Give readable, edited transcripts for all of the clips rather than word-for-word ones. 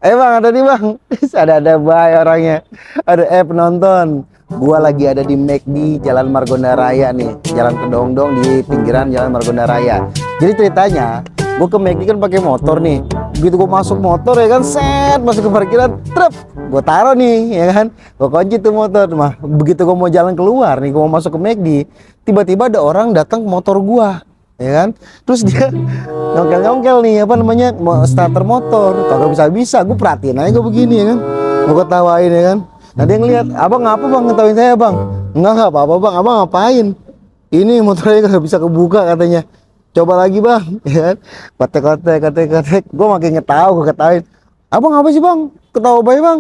Eh bang, ada nih bang. Ada baik orangnya. Ada penonton. Gua lagi ada di McD Jalan Margonda Raya nih, Jalan Kedongdong di pinggiran Jalan Margonda Raya. Jadi ceritanya, gua ke McD kan pakai motor nih. Begitu gua masuk motor ya kan, set masuk ke parkiran, trep, gua taruh nih, ya kan. Gua kunci tuh motor. Mah begitu gua mau jalan keluar nih, gua mau masuk ke McD, tiba-tiba ada orang datang ke motor gua, ya kan. Terus dia nyongkel-nyongkel nih apa namanya, starter motor. Kagak bisa-bisa, gue perhatiin aja gue begini ya kan, gue ketawain ya kan. Nah dia ngeliat, abang ngapa bang ngetawain saya bang? Enggak apa-apa bang, abang ngapain? Ini motornya gak bisa kebuka katanya. Coba lagi bang, ya kan. Kotek-kotek, gue makin ngetawa, gue ketawain. Abang apa sih bang? Ketawa baik bang.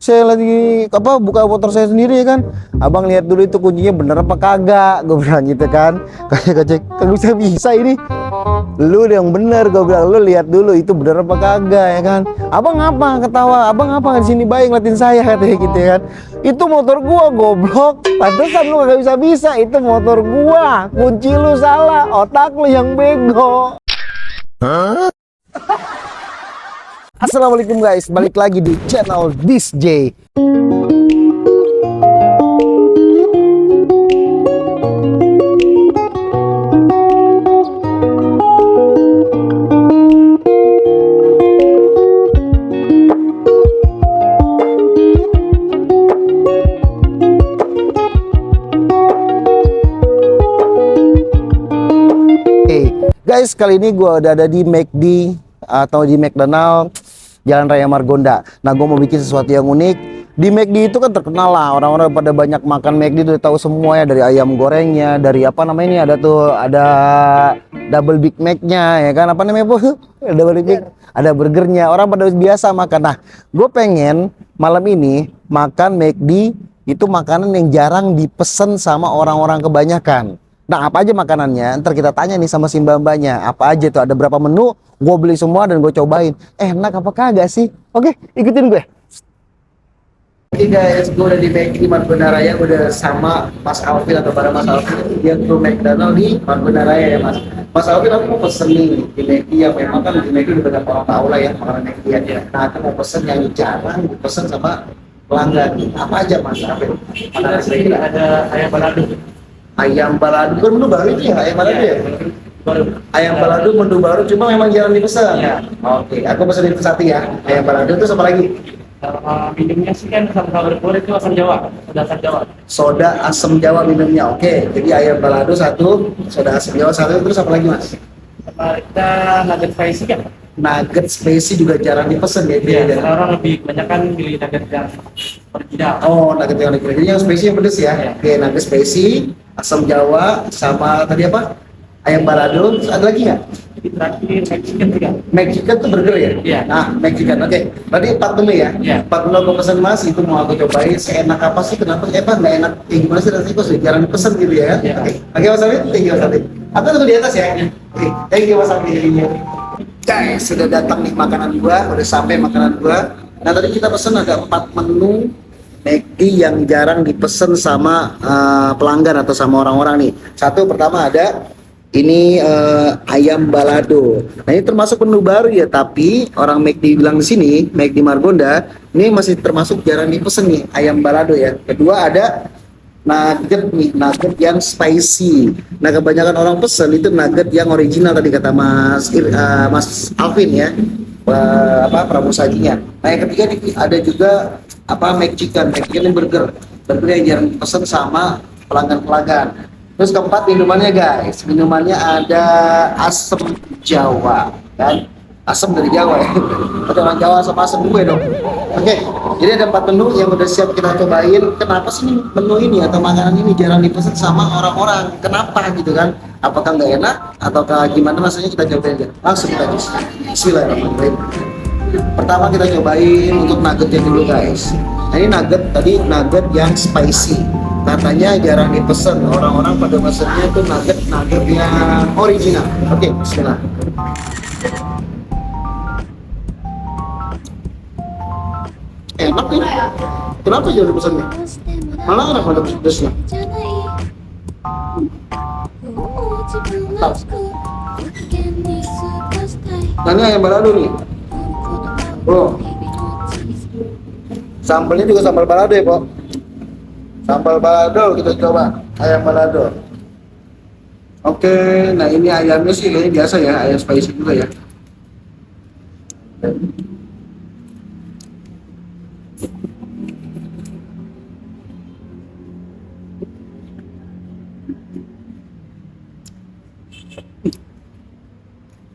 Saya lagi apa buka motor saya sendiri ya kan. Abang lihat dulu itu kuncinya bener apa kagak, gue bilang gitu kan. Kacek kagak bisa ini. Lu yang bener, gue bilang lu lihat dulu itu bener apa kagak ya kan. Abang apa ketawa, abang apa di sini baik ngeliatin saya katanya gitu ya kan. Itu motor gua goblok, pantesan lu kagak bisa, itu motor gua, kunci lu salah, otak lu yang bego. Assalamualaikum guys, balik lagi di channel This J. Guys, kali ini gue udah ada di McD atau di McDonald Jalan Raya Margonda. Nah, gue mau bikin sesuatu yang unik. Di McD itu kan terkenal lah, orang-orang pada banyak makan McD udah tahu semua ya, dari ayam gorengnya, dari apa namanya ini ada tuh, ada double Big Mac-nya ya kan, apa namanya bu? Double Big Mac, ada burgernya. Orang pada biasa makan. Nah, gue pengen malam ini makan McD itu makanan yang jarang dipesen sama orang-orang kebanyakan. Nah, apa aja makanannya? Ntar kita tanya nih sama si mbak-mbaknya. Apa aja tuh? Ada berapa menu? Gue beli semua dan gue cobain. Enak apa kagak sih? Oke, ikutin gue. Oke guys, gue udah di McD Margonda Raya. Udah sama Mas Alvin atau bareng Mas Alvin. Dia tuh McDonald di Margonda Raya ya Mas. Mas Alvin, aku mau pesen nih di McD yang memang kan di McD udah banyak orang tahu lah ya makanan McD ya. Nah, aku mau pesen yang jarang dipesen sama pelanggan. Apa aja Mas Alvin? Ada sendiri, ada ayam balado. Ayam balado, kan menu baru itu ya, ayam balado ya? Baru. Ayam balado menu baru, cuma memang jarang dipesan. Ya. Oke, aku pesenin satu ya. Ayam balado itu apa lagi? Minumnya sih kan sama berkulit itu asam Jawa, soda asam Jawa. Soda asam Jawa minumnya. Oke, jadi ayam balado satu, soda asam Jawa satu, terus apa lagi Mas? Kita nugget spicy kan? Nugget spicy juga jarang dipesan ya? Iya, orang lebih kebanyakan pilih nugget yang original. Oh, nugget yang original. Jadi yang spicy yang pedes ya? Ya. Oke, nugget spicy, asam Jawa, sama tadi apa? Ayam balado, terus ada lagi nggak? Jadi terakhir Mexican juga. Mexican tuh burger ya? Iya. Nah, Mexican, oke. Berarti 4 menu ya? Iya. 4 menu aku pesan Mas, itu mau aku cobain. Seenak apa sih? Kenapa? Pak, nggak enak. Gimana sih rasanya? Kok jarang dipesan gitu ya? Iya. Oke Mas Alvin, thank you Mas Alvin. Aku tunggu di atas ya? Oke, thank you Mas Alvin. Guys, sudah datang nih makanan gua, udah sampai makanan gua. Nah, tadi kita pesan ada 4 menu McD yang jarang dipesen sama pelanggan atau sama orang-orang nih. Satu, pertama ada ini ayam balado. Nah, ini termasuk menu baru ya, tapi orang McD bilang di sini, McD Margonda, ini masih termasuk jarang dipesen nih ayam balado ya. Kedua ada nugget nih, nugget yang spicy. Nah, kebanyakan orang pesen itu nugget yang original tadi kata Mas Alvin ya. Pramusajinya. Nah, yang ketiga ada juga McChicken yang burger yang jarang pesen sama pelanggan-pelanggan. Terus keempat minumannya guys, minumannya ada asam Jawa kan, asam dari Jawa ya. Ada orang Jawa sama asam gue dong. Oke, jadi ada 4 menu yang udah siap kita cobain. Kenapa sih menu ini atau makanan ini jarang dipesan sama orang-orang? Kenapa gitu kan? Apakah nggak enak ataukah gimana, rasanya kita cobain aja. Langsung kita Bismillahirrahmanirrahim. Pertama kita cobain untuk nuggetnya dulu guys. Nah, ini nugget yang spicy. Katanya jarang dipesen, orang-orang pada pesennya tuh nugget yang original. Oke, bismillah. Enak nih. Kenapa jarang dipesennya? Malah enak ada pedesnya. Nah, ini ayam balado nih. Oh, Sambalnya juga sambal balado ya, Pok. Sambal balado kita coba, ayam balado. Oke, nah ini ayamnya sih kayaknya biasa ya, ayam spicy juga ya.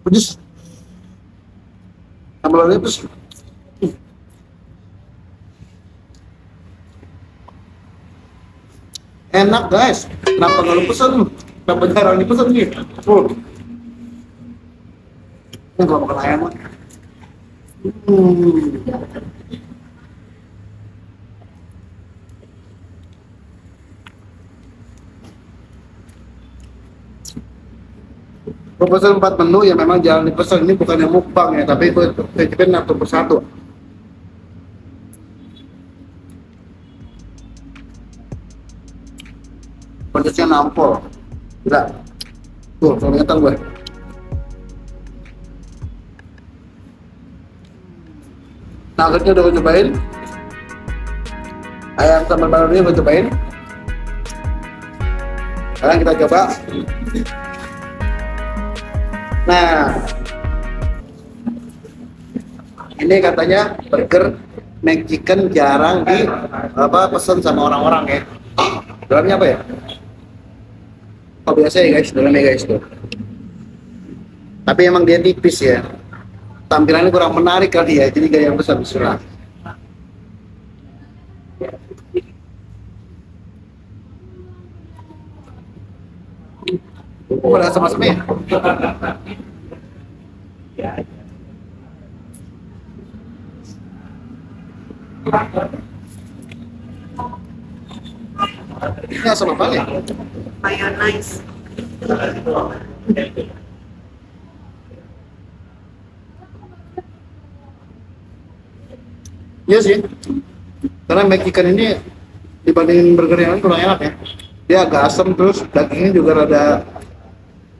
Pedes. Sambal balado pedes. Enak guys, kenapa nggak lu pesen? Kenapa jarang dipesan nih? Ini kalau makan ayam mah. Hmm. Gue pesan 4 menu ya memang jarang dipesan. Ini bukannya mukbang ya, tapi gue cicipin satu persatu. Pedesnya nampol. Gila. Tuh, keringetan gue. Nuggetnya udah gue cobain. Ayam sambal balado gue cobain. Sekarang kita coba. Nah, ini katanya burger McChicken jarang di pesen sama orang-orang ya. Dalamnya apa ya? Oh biasa ya guys, dalamnya guys tuh. Tapi emang dia tipis ya. Tampilannya kurang menarik kali ya, jadi gak yang besar-besar. Oh, ada asam-asam ya? Ini asam apa ya? Mayonnaise. Iya sih, karena McChicken ini dibandingin burger yang lain kurang enak ya. Dia agak asam, terus dagingnya juga rada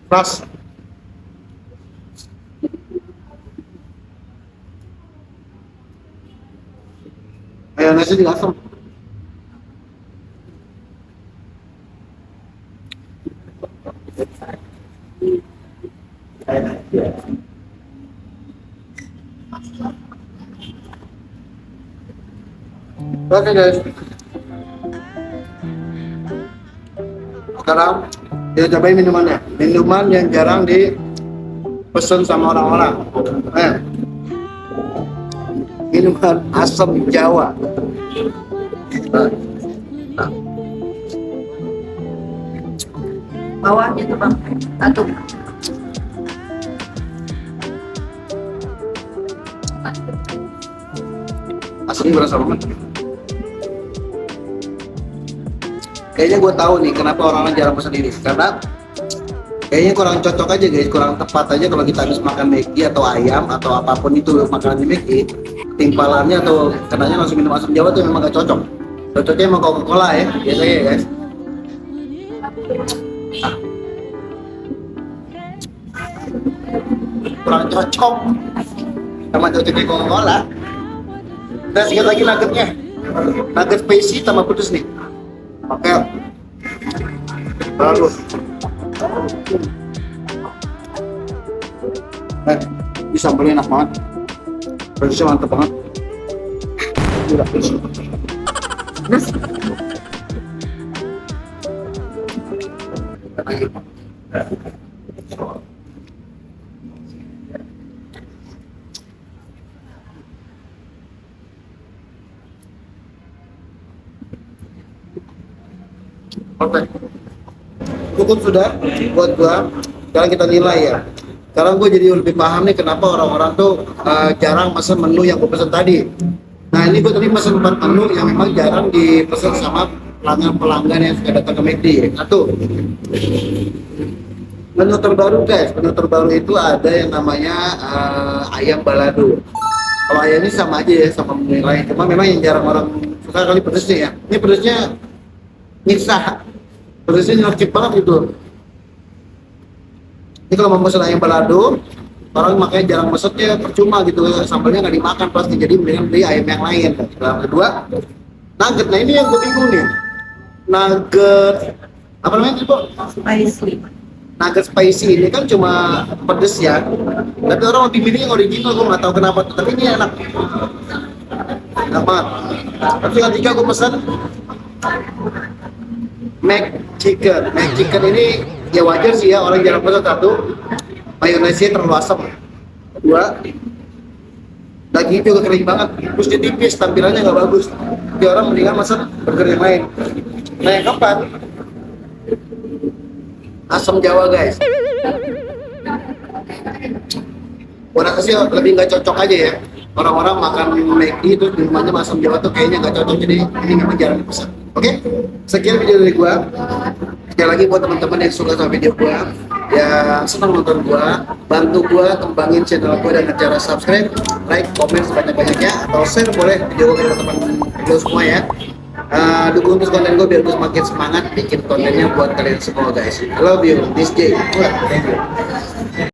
keras. Mayonnaise juga asam. Oke guys, sekarang kita cobain minumannya. Minuman yang jarang dipesan sama orang-orang. Minuman asam Jawa. Bawahnya tuh bang, satu. Asli berasa banget. Kayaknya gue tahu nih kenapa orang-orang jarang pesan ini. Karena kayaknya kurang cocok aja guys, kurang tepat aja kalau kita habis makan McD atau ayam atau apapun itu makanan di McD, timpalannya atau kenanya langsung minum asam Jawa tuh memang gak cocok. Cocoknya emang Coca-Cola ya, biasanya ya guys. Kurang cocok sama cocoknya Coca-Cola. Dan sedikit lagi nuggetnya, nugget spicy tambah pedes nih. Pakai lalu ini sambalnya enak banget, pedesnya mantep banget. Udah pedes. Oke, cukup sudah buat gua. Sekarang kita nilai ya. Sekarang gue jadi lebih paham nih kenapa orang-orang tuh jarang pesan menu yang gue pesan tadi. Nah ini gue tadi pesan 4 menu yang memang jarang dipesan sama pelanggan-pelanggan yang sudah datang ke McD. Satu, menu terbaru guys. Menu terbaru itu ada yang namanya ayam balado. Kalau ayam ini sama aja ya sama menu lain. Cuma memang yang jarang orang suka kali pedesnya ya. Ini pedesnya nyiksa, pedesnya nyelkip banget gitu. Ini kalau mau pesan ayam balado orang makanya jarang pesennya percuma gitu, sambalnya nggak dimakan pasti, jadi mendingan beli ayam yang lain. Yang kedua, nugget. Nah ini yang gue bingung nih, nugget apa namanya itu, Bo? Spicy. Nugget spicy ini kan cuma pedes ya, tapi orang lebih milih yang original, gue nggak tahu kenapa, tapi ini enak banget. Tapi ketika gue pesan McChicken ini ya wajar sih ya, orang jarang pesan. Satu, mayonesnya terlalu asam. Kedua, daging juga kering banget, terus dia tipis, tampilannya nggak bagus. Jadi orang mendingan pesan burger yang lain. Nah yang keempat, asam Jawa guys. Gua rasa sih lebih nggak cocok aja ya. Orang-orang makan McD itu di rumahnya asam Jawa tuh kayaknya nggak cocok, jadi ini memang jarang dipesan. Oke, sekian video dari gua. Sekali lagi buat teman-teman yang suka sama video gua, ya senang nonton gua, bantu gua kembangin channel gua dengan cara subscribe, like, komen sebanyak-banyaknya, atau share boleh video gua ke teman-teman lo semua ya. Dukung terus konten gue biar gue semakin semangat bikin kontennya buat kalian semua guys. I love you, this J. Thank you.